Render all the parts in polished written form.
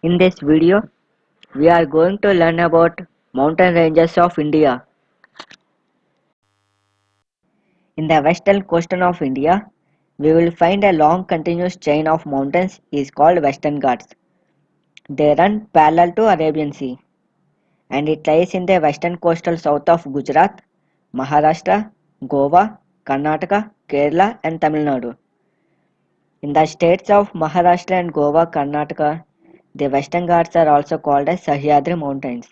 In this video, we are going to learn about mountain ranges of India. In the western coast of India, we will find a long continuous chain of mountains is called Western Ghats. They run parallel to Arabian Sea and it lies in the western coastal south of Gujarat, Maharashtra, Goa, Karnataka, Kerala and Tamil Nadu. In the states of Maharashtra and Goa, Karnataka, the Western Ghats are also called as Sahyadri Mountains.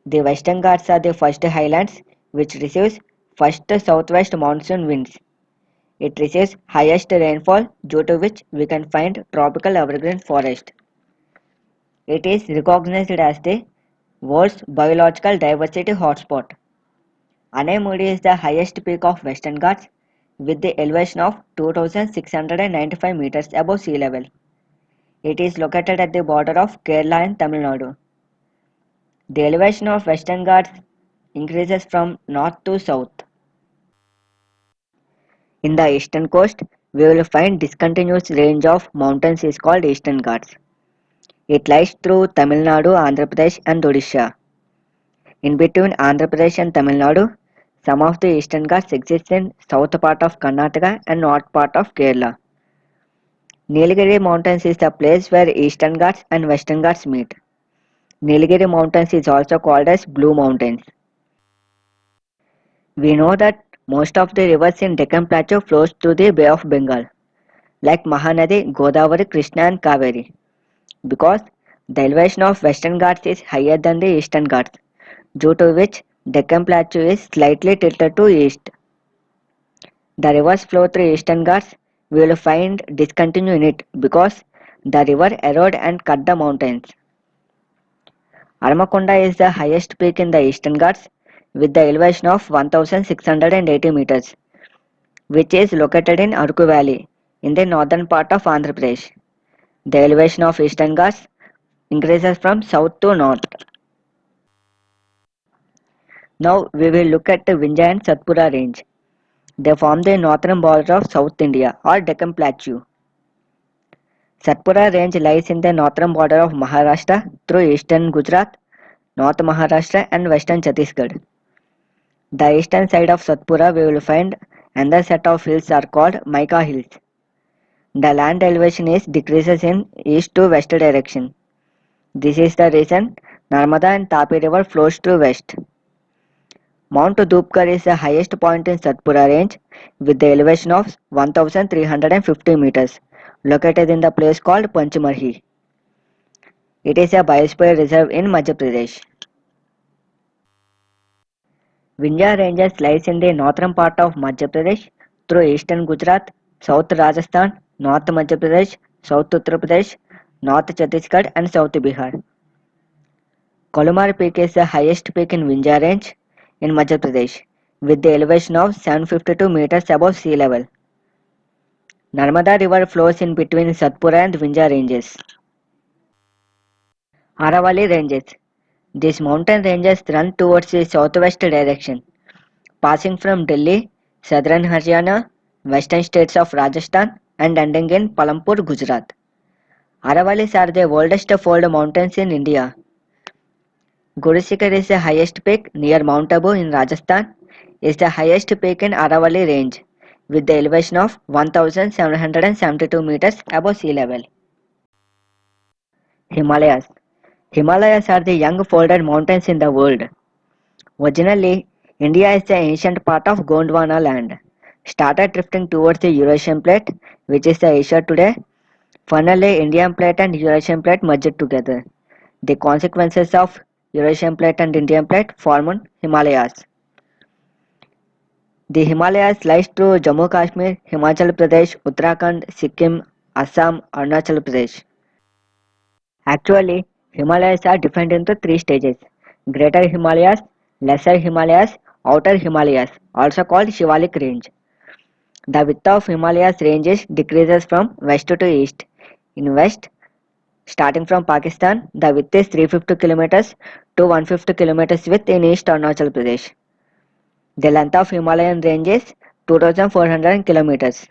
The Western Ghats are the first highlands which receives first southwest monsoon winds. It receives highest rainfall due to which we can find tropical evergreen forest. It is recognized as the world's biological diversity hotspot. Anemudi is the highest peak of Western Ghats with the elevation of 2695 meters above sea level. It is located at the border of Kerala and Tamil Nadu. The elevation of Western Ghats increases from north to south. In the eastern coast, we will find discontinuous range of mountains is called Eastern Ghats. It lies through Tamil Nadu, Andhra Pradesh and Odisha. In between Andhra Pradesh and Tamil Nadu, some of the Eastern Ghats exist in south part of Karnataka and north part of Kerala. Nilgiri Mountains is the place where Eastern Ghats and Western Ghats meet. Nilgiri Mountains is also called as Blue Mountains. We know that most of the rivers in Deccan Plateau flows through the Bay of Bengal, like Mahanadi, Godavari, Krishna and Kaveri, because the elevation of Western Ghats is higher than the Eastern Ghats, due to which Deccan Plateau is slightly tilted to east. The rivers flow through Eastern Ghats. We will find discontinue in it because the river erode and cut the mountains. Armakonda is the highest peak in the Eastern Ghats with the elevation of 1680 meters, which is located in Arku Valley in the northern part of Andhra Pradesh. The elevation of Eastern Ghats increases from south to north. Now we will look at the Vindhya and Satpura range. They form the northern border of South India or Deccan Plateau. Satpura range lies in the northern border of Maharashtra through eastern Gujarat, North Maharashtra and western Chhattisgarh. The eastern side of Satpura we will find another set of hills are called Mica Hills. The land elevation is decreases in east to west direction. This is the reason Narmada and Tapi river flows to west. Mount Dupkar is the highest point in Satpura range with the elevation of 1350 meters, located in the place called Panchmarhi. It is a biosphere reserve in Madhya Pradesh. Vindhya ranges lies in the northern part of Madhya Pradesh through eastern Gujarat, south Rajasthan, north Madhya Pradesh, south Uttar Pradesh, north Chhattisgarh and south Bihar. Kolumar Peak is the highest peak in Vindhya range in Madhya Pradesh with the elevation of 752 meters above sea level. Narmada river flows in between Satpura and Vindhya ranges. Aravalli ranges. These mountain ranges run towards the southwest direction, passing from Delhi, southern Haryana, western states of Rajasthan and ending in Palampur, Gujarat. Aravallis are the oldest fold mountains in India. Guru Shikhar is the highest peak near Mount Abu in Rajasthan, is the highest peak in Aravalli range with the elevation of 1772 meters above sea level. Himalayas. Himalayas are the young folded mountains in the world. Originally, India is the ancient part of Gondwana land, started drifting towards the Eurasian plate, which is the Asia today. Finally, Indian plate and Eurasian plate merged together. The consequences of Eurasian plate and Indian plate formed Himalayas. The Himalayas lies through Jammu Kashmir, Himachal Pradesh, Uttarakhand, Sikkim, Assam, Arunachal Pradesh. Actually, Himalayas are defined into three stages: Greater Himalayas, Lesser Himalayas, Outer Himalayas, also called Shivalik Range. The width of Himalayas ranges decreases from west to east. In west, starting from Pakistan, the width is 350 kilometers to 150 kilometers width in East Arunachal Pradesh. The length of Himalayan range is 2400 kilometers.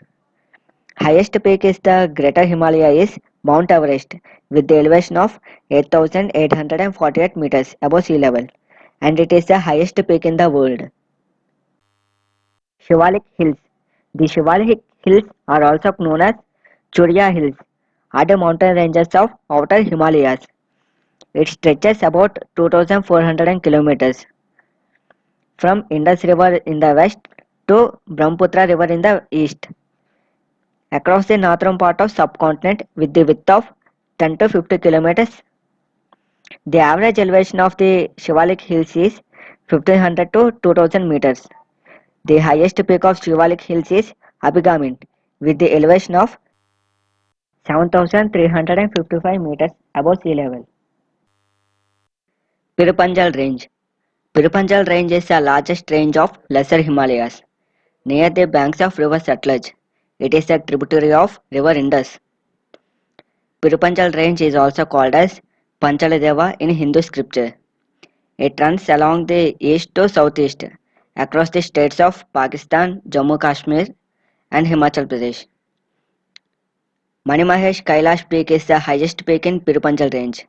Highest peak is the Greater Himalaya is Mount Everest, with the elevation of 8,848 meters above sea level, and it is the highest peak in the world. Shivalik Hills. The Shivalik Hills are also known as Churiya Hills, are the mountain ranges of outer Himalayas. It stretches about 2,400 kilometers from Indus River in the west to Brahmaputra River in the east, across the northern part of subcontinent with the width of 10 to 50 kilometers. The average elevation of the Shivalik Hills is 1500 to 2000 meters. The highest peak of Shivalik Hills is Abigamin with the elevation of 7355 meters above sea level. Pirupanjal Range. Pirupanjal Range is the largest range of Lesser Himalayas near the banks of river Satluj. It is a tributary of river Indus. Pirupanjal Range is also called as Panchaladeva in Hindu scripture. It runs along the east to southeast across the states of Pakistan, Jammu Kashmir, and Himachal Pradesh. Manimahesh Kailash Peak is the highest peak in Pirupanjal Range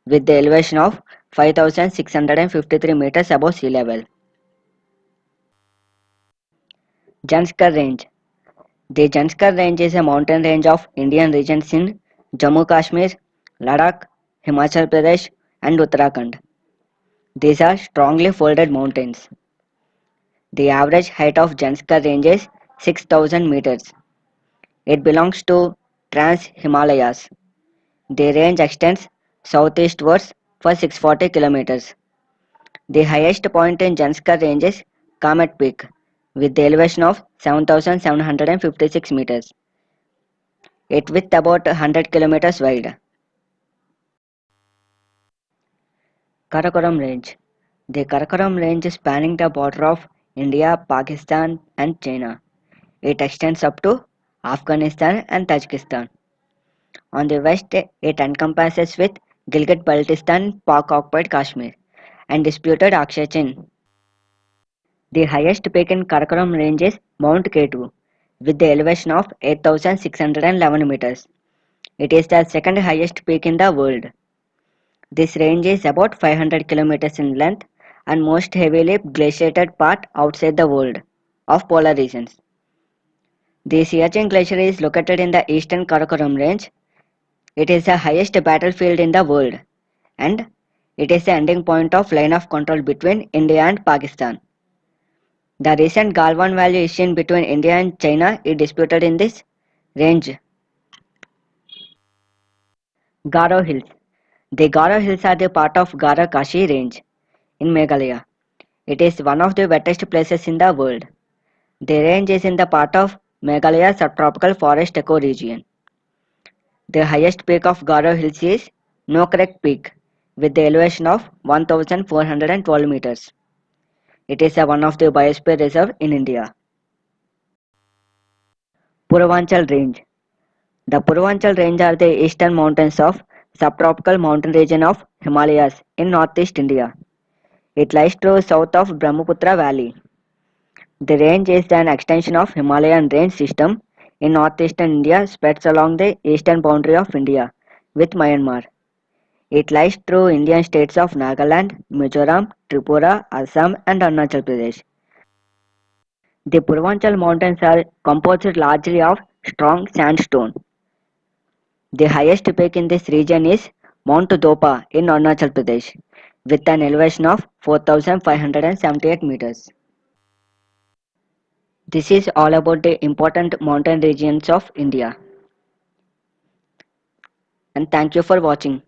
with the elevation of 5,653 meters above sea level. Janskar Range. The Janskar Range is a mountain range of Indian regions in Jammu Kashmir, Ladakh, Himachal Pradesh, and Uttarakhand. These are strongly folded mountains. The average height of Janskar range is 6,000 meters. It belongs to Trans Himalayas. The range extends southeastwards for 640 kilometers. The highest point in Janskar range is Kamet Peak with the elevation of 7,756 meters. It with about 100 kilometers wide. Karakoram Range. The Karakoram Range is spanning the border of India, Pakistan, and China. It extends up to Afghanistan and Tajikistan. On the west, it encompasses with Gilgit-Baltistan, Pak-occupied Kashmir, and disputed Akshay Chin. The highest peak in Karakoram range is Mount K2, with the elevation of 8,611 meters. It is the second highest peak in the world. This range is about 500 kilometers in length and most heavily glaciated part outside the world of polar regions. The Siachen Glacier is located in the eastern Karakoram range. It is the highest battlefield in the world and it is the ending point of line of control between India and Pakistan. The recent Galwan Valley issue between India and China is disputed in this range. Garo Hills. The Garo Hills are the part of Garo Kashi range in Meghalaya. It is one of the wettest places in the world. The range is in the part of Meghalaya subtropical forest ecoregion. The highest peak of Garo Hills is Nokrek Peak with the elevation of 1412 meters. It is one of the biosphere reserve in India. Purvanchal Range. The Purvanchal Range are the eastern mountains of subtropical mountain region of Himalayas in northeast India. It lies to south of Brahmaputra Valley. The range is an extension of Himalayan range system in northeastern India spreads along the eastern boundary of India with Myanmar. It lies through Indian states of Nagaland, Mizoram, Tripura, Assam and Arunachal Pradesh. The Purvanchal mountains are composed largely of strong sandstone. The highest peak in this region is Mount Dopa in Arunachal Pradesh with an elevation of 4,578 meters. This is all about the important mountain regions of India. And thank you for watching.